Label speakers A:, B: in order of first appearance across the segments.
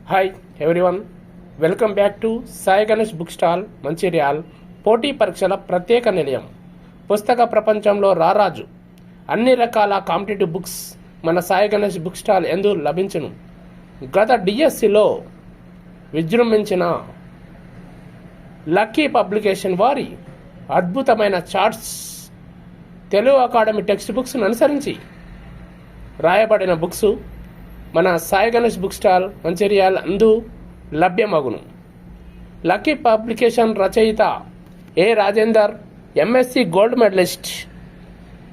A: Hi everyone, welcome back to Sai Ganesh book stall Mancherial. పోటీ పరీక్షల ప్రత్యేక నిలయం. పుస్తక ప్రపంచంలో రారాజు. అన్ని రకాల కాంపిటేటివ్ బుక్స్ మన సాయి గణేష్ బుక్ స్టాల్ ఎందు లభించును. గత డిఎస్సిలో విజృంభించిన లక్కీ పబ్లికేషన్ వారి అద్భుతమైన చార్ట్స్ తెలుగు అకాడమీ టెక్స్ట్ బుక్స్ను అనుసరించి రాయబడిన బుక్స్ మన సాయి గణేష్ బుక్ స్టాల్ మంచిర్యాల్ అందు లభ్యమగును. లక్కీ పబ్లికేషన్ రచయిత ఏ రాజేందర్, ఎంఎస్సి గోల్డ్ మెడలిస్ట్.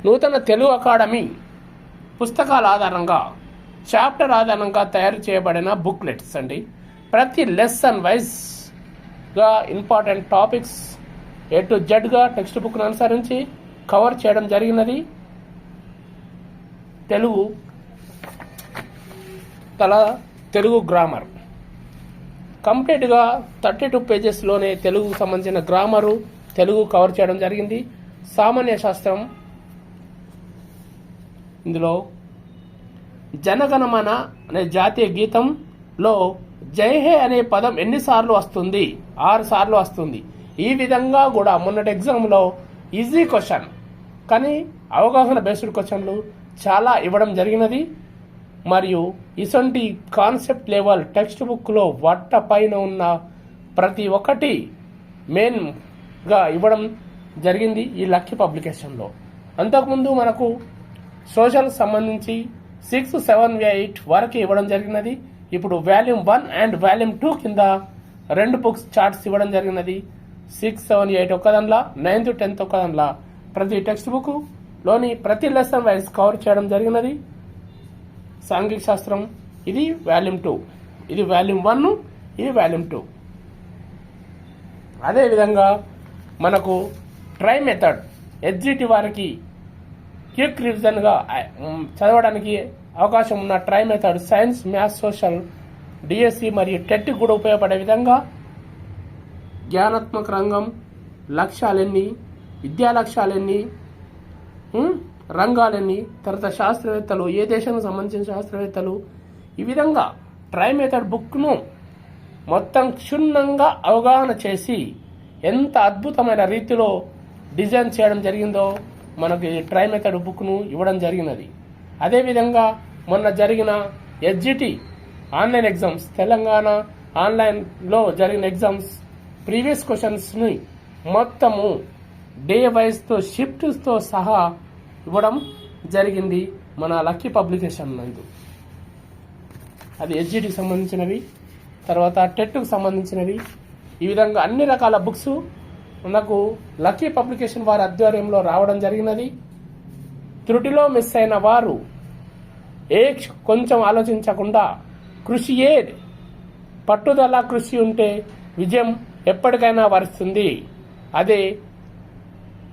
A: నూతన తెలుగు అకాడమీ పుస్తకాల ఆధారంగా, చాప్టర్ ఆధారంగా తయారు చేయబడిన బుక్లెట్స్ అండి. ప్రతి లెసన్ వైజ్గా ఇంపార్టెంట్ టాపిక్స్ ఏ టు జెడ్గా టెక్స్ట్ బుక్ను అనుసరించి కవర్ చేయడం జరిగినది. తెలుగు గ్రామర్ కంప్లీట్గా 32 పేజెస్లోనే తెలుగుకు సంబంధించిన గ్రామరు తెలుగు కవర్ చేయడం జరిగింది. సామాన్య శాస్త్రం, ఇందులో జనగణమన అనే జాతీయ గీతంలో జై హే అనే పదం ఎన్నిసార్లు వస్తుంది? 6 సార్లు వస్తుంది. ఈ విధంగా కూడా మొన్నటి ఎగ్జామ్లో ఈజీ క్వశ్చన్ కానీ అవగాహన బేస్డ్ క్వశ్చన్లు చాలా ఇవ్వడం జరిగినది. మరియు ఇసొంటి కాన్సెప్ట్ లెవెల్ టెక్స్ట్ బుక్లో వట్ట పైన ఉన్న ప్రతి ఒక్కటి మెయిన్గా ఇవ్వడం జరిగింది ఈ లక్కీ పబ్లికేషన్లో. అంతకుముందు మనకు సోషల్ సంబంధించి 6, 7, 8 వరకు ఇవ్వడం జరిగినది. ఇప్పుడు వాల్యూమ్ 1 అండ్ వాల్యూమ్ 2 కింద 2 బుక్స్ చార్ట్స్ ఇవ్వడం జరిగినది. 6, 7, 8 ఒక్కదానిలా, 9th, 10th ఒక్కదానిలా ప్రతి టెక్స్ట్ బుక్లోని ప్రతి లెసన్ వైజ్ కవర్ చేయడం జరిగినది. సాంఘిక శాస్త్రం ఇది వాల్యూమ్ 2, ఇది వాల్యూమ్ 1, ఇది వాల్యూమ్ 2. అదేవిధంగా మనకు ట్రై మెథడ్ ఎస్జిటి వారికి క్విక్ రివిజన్గా చదవడానికి అవకాశం ఉన్న try method science, maths, social, DSC మరియు టెట్ కూడా ఉపయోగపడే విధంగా జ్ఞానాత్మక రంగం లక్ష్యాలెన్ని, విద్యా లక్ష్యాలెన్ని, రంగాలన్నీ, తర్వాత శాస్త్రవేత్తలు, ఏ దేశానికి సంబంధించిన శాస్త్రవేత్తలు, ఈ విధంగా ట్రై మెథడ్ బుక్ను మొత్తం క్షుణ్ణంగా అవగాహన చేసి ఎంత అద్భుతమైన రీతిలో డిజైన్ చేయడం జరిగిందో మనకి ట్రై మెథడ్ బుక్ను ఇవ్వడం జరిగినది. అదేవిధంగా మొన్న జరిగిన ఎస్జిటి ఆన్లైన్ ఎగ్జామ్స్, తెలంగాణ ఆన్లైన్లో జరిగిన ఎగ్జామ్స్ ప్రీవియస్ క్వశ్చన్స్ని మొత్తము డే వైజ్తో షిఫ్ట్స్తో సహా ఇవ్వడం జరిగింది మన లక్కీ పబ్లికేషన్ నందు. అది ఎస్జిటికి సంబంధించినవి, తర్వాత టెట్కు సంబంధించినవి, ఈ విధంగా అన్ని రకాల బుక్స్ మనకు లక్కీ పబ్లికేషన్ వారి ఆధ్వర్యంలో రావడం జరిగినది. త్రుటిలో మిస్ అయిన వారు కొంచెం ఆలోచించకుండా కృషియే పట్టుదల, కృషి ఉంటే విజయం ఎప్పటికైనా వరిస్తుంది. అదే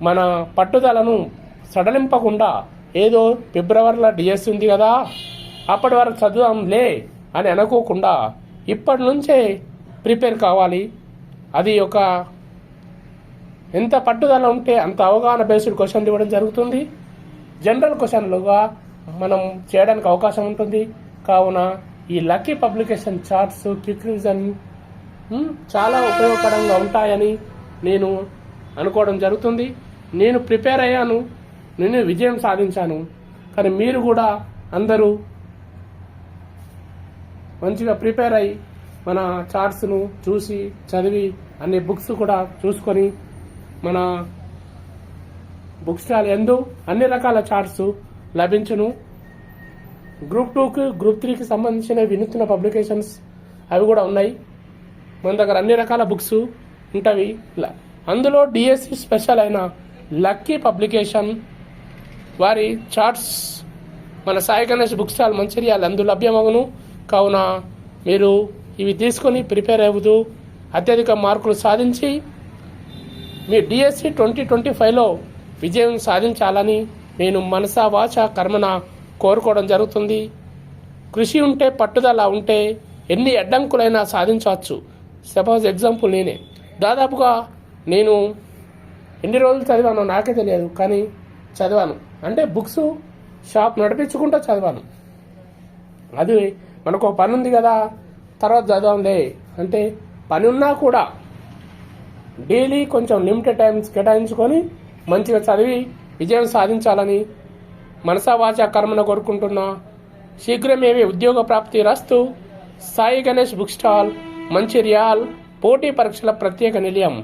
A: మన పట్టుదలను సడలింపకుండా ఏదో ఫిబ్రవరిలో డిఎస్ ఉంది కదా అప్పటి వరకు చదువుదాంలే అని అనుకోకుండా ఇప్పటి నుంచే ప్రిపేర్ కావాలి. అది ఒక ఎంత పట్టుదల ఉంటే అంత అవగాహన బేస్డ్ క్వశ్చన్లు ఇవ్వడం జరుగుతుంది. జనరల్ క్వశ్చన్లుగా మనం చేయడానికి అవకాశం ఉంటుంది. కావున ఈ lucky publication charts, quick revision చాలా ఉపయోగకరంగా ఉంటాయని నేను అనుకోవడం జరుగుతుంది. నేను ప్రిపేర్ అయ్యాను, నేను విజయం సాధించాను. కానీ మీరు కూడా అందరూ మంచిగా ప్రిపేర్ అయ్యి మన చార్ట్స్ను చూసి చదివి అన్ని బుక్స్ కూడా చూసుకొని మన బుక్ స్టాల్ ఎందు అన్ని రకాల చార్ట్స్ లభించును. గ్రూప్ 2కి, గ్రూప్ 3కి సంబంధించిన వినూత్న పబ్లికేషన్స్ అవి కూడా ఉన్నాయి. మన దగ్గర అన్ని రకాల బుక్స్ ఉంటవి. అందులో డిఎస్సి స్పెషల్ అయిన లక్కీ పబ్లికేషన్ వారి చార్ట్స్ మన సాయి గణేష్ బుక్ స్టాల్ మంచిర్యాల్ అందు లభ్యమగును. కావున మీరు ఇవి తీసుకొని ప్రిపేర్ అవుతూ అత్యధిక మార్కులు సాధించి మీ డిఎస్సి 2025లో విజయం సాధించాలని నేను మనసా వాచ కర్మన కోరుకోవడం జరుగుతుంది. కృషి ఉంటే, పట్టుదల ఉంటే ఎన్ని అడ్డంకులైనా సాధించవచ్చు. సపోజ్ ఎగ్జాంపుల్ నేనే దాదాపుగా నేను ఎన్ని రోజులు చదివానో నాకే తెలియదు, కానీ చదివాను. అంటే బుక్స్ షాప్ నడిపించుకుంటూ చదివాను. అది మనకు పని ఉంది కదా, తర్వాత చదవంలే అంటే పని ఉన్నా కూడా డైలీ కొంచెం లిమిటెడ్ టైమ్స్ కేటాయించుకొని మంచిగా చదివి విజయం సాధించాలని మనసా వాచా కర్మను కోరుకుంటున్నా. శీఘ్రమేవి ఉద్యోగ ప్రాప్తి రస్తు. Sai Ganesh book stall, Mancherial. పోటీ పరీక్షల ప్రత్యేక నిలయం.